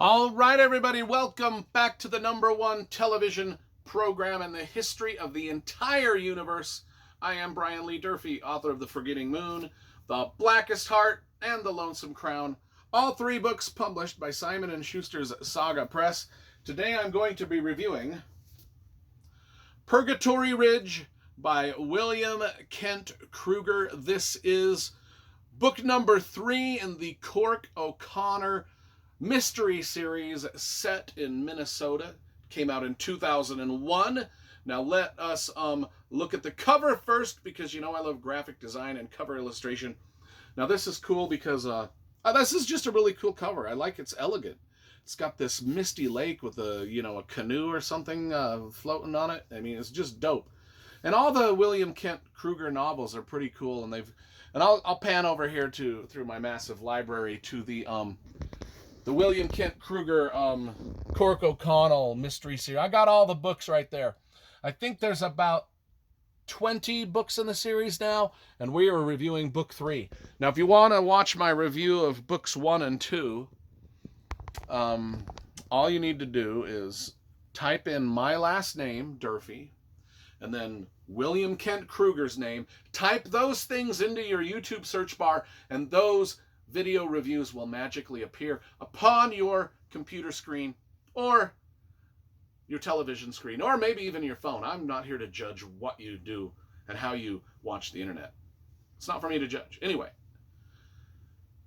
All right, everybody, welcome back to the #1 television program in the history of the entire universe. I am Brian Lee Durfee, author of The Forgetting Moon, The Blackest Heart, and The Lonesome Crown. All three books published by Simon & Schuster's Saga Press. Today I'm going to be reviewing Purgatory Ridge by William Kent Krueger. This is book number 3 in the Cork O'Connor mystery series set in Minnesota. Came out in 2001. Now let us look at the cover first, because you know I love graphic design and cover illustration. Now this is cool because this is just a really cool cover. I like it's elegant. It's got this misty lake with a canoe or something floating on it. I mean, it's just dope. And all the William Kent Krueger novels are pretty cool, and I'll pan over here through my massive library to the William Kent Krueger Cork O'Connell mystery series. I got all the books right there. I think there's about 20 books in the series now, and we are reviewing book 3. Now, if you want to watch my review of books 1 and 2, all you need to do is type in my last name, Durfee, and then William Kent Krueger's name. Type those things into your YouTube search bar, and those video reviews will magically appear upon your computer screen or your television screen, or maybe even your phone. I'm not here to judge what you do and how you watch the internet. It's not for me to judge. Anyway,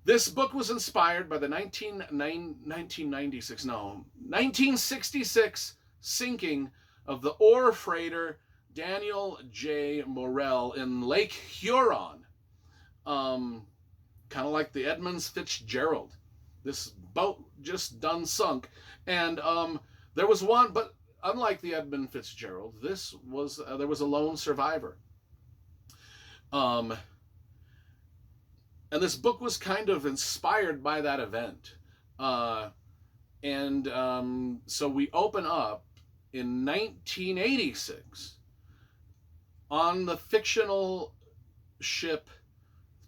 this book was inspired by the 1966 sinking of the ore freighter Daniel J. Morrell in Lake Huron. Kind of like the Edmunds Fitzgerald. This boat just done sunk. And there was one, but unlike the Edmund Fitzgerald, there was a lone survivor. And this book was kind of inspired by that event. So we open up in 1986 on the fictional ship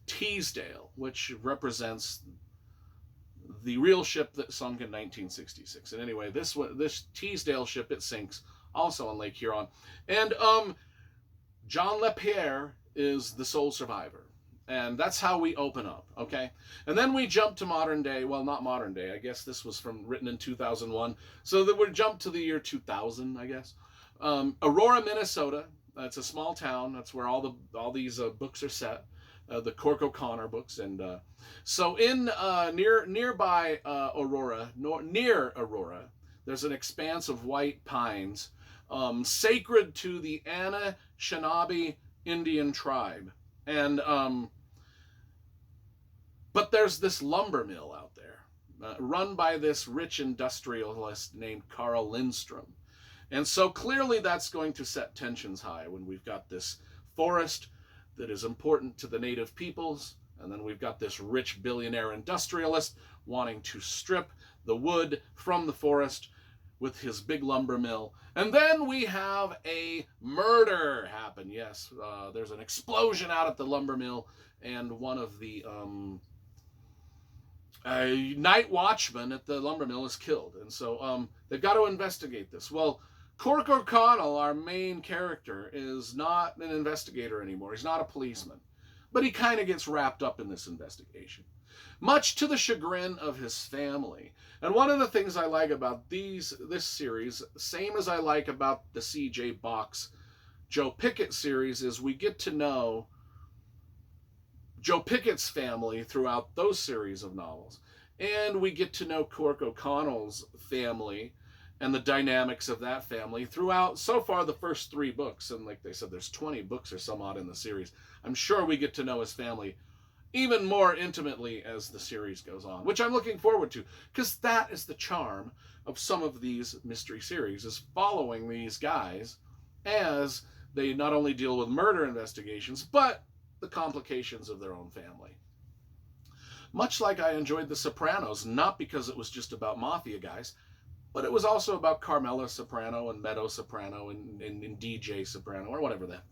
Teasdale, which represents the real ship that sunk in 1966. And anyway, this Teasdale ship, it sinks also on Lake Huron. And John LePierre is the sole survivor. And that's how we open up, okay? And then we jump to modern day. Well, not modern day. I guess this was written in 2001. So that we jump to the year 2000, I guess. Aurora, Minnesota. It's a small town. That's where all these books are set. The Cork O'Connor books. And so in nearby Aurora, near Aurora, there's an expanse of white pines sacred to the Anishinaabe Indian tribe. And but there's this lumber mill out there run by this rich industrialist named Carl Lindstrom. And so clearly that's going to set tensions high when we've got this forest that is important to the native peoples, and then we've got this rich billionaire industrialist wanting to strip the wood from the forest with his big lumber mill. And then we have a murder happen. Yes, there's an explosion out at the lumber mill, and one of the night watchman at the lumber mill is killed. And so they've got to investigate this. Well, Cork O'Connell, our main character, is not an investigator anymore. He's not a policeman. But he kind of gets wrapped up in this investigation, much to the chagrin of his family. And one of the things I like about this series, same as I like about the C.J. Box Joe Pickett series, is we get to know Joe Pickett's family throughout those series of novels. And we get to know Cork O'Connell's family and the dynamics of that family throughout, so far, the first 3 books. And like they said, there's 20 books or some odd in the series. I'm sure we get to know his family even more intimately as the series goes on, which I'm looking forward to, because that is the charm of some of these mystery series, is following these guys as they not only deal with murder investigations, but the complications of their own family. Much like I enjoyed The Sopranos, not because it was just about mafia guys, but it was also about Carmela Soprano and Meadow Soprano and DJ Soprano, or whatever that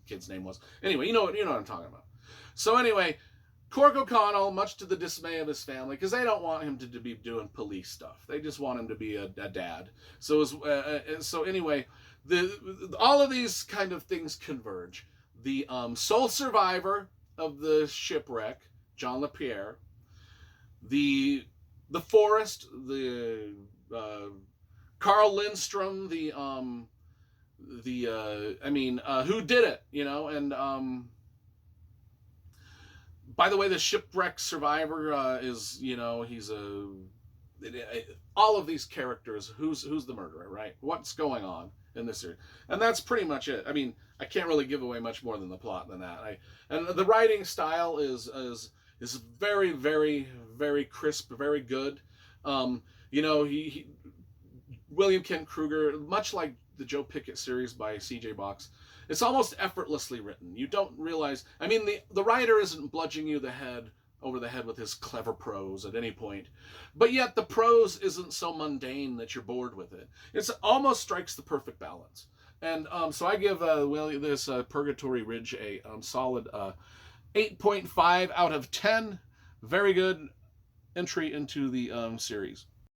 kid's name was. Anyway, you know what I'm talking about. So anyway, Cork O'Connell, much to the dismay of his family, because they don't want him to be doing police stuff. They just want him to be a dad. So anyway, all of these kind of things converge. The sole survivor of the shipwreck, John LaPierre, the Forest, the Carl Lindstrom, who did it, and by the way, the shipwreck survivor is, he's all of these characters. Who's the murderer, right? What's going on in this series? And that's pretty much it. I mean, I can't really give away much more than the plot than that. And the writing style is very, very, very crisp, very good. He William Kent Krueger, much like the Joe Pickett series by C.J. Box, it's almost effortlessly written. You don't realize, I mean, the writer isn't bludgeoning you over the head with his clever prose at any point, but yet the prose isn't so mundane that you're bored with it. It almost strikes the perfect balance. And so I give this Purgatory Ridge a solid 8.5 out of 10. Very good entry into the series.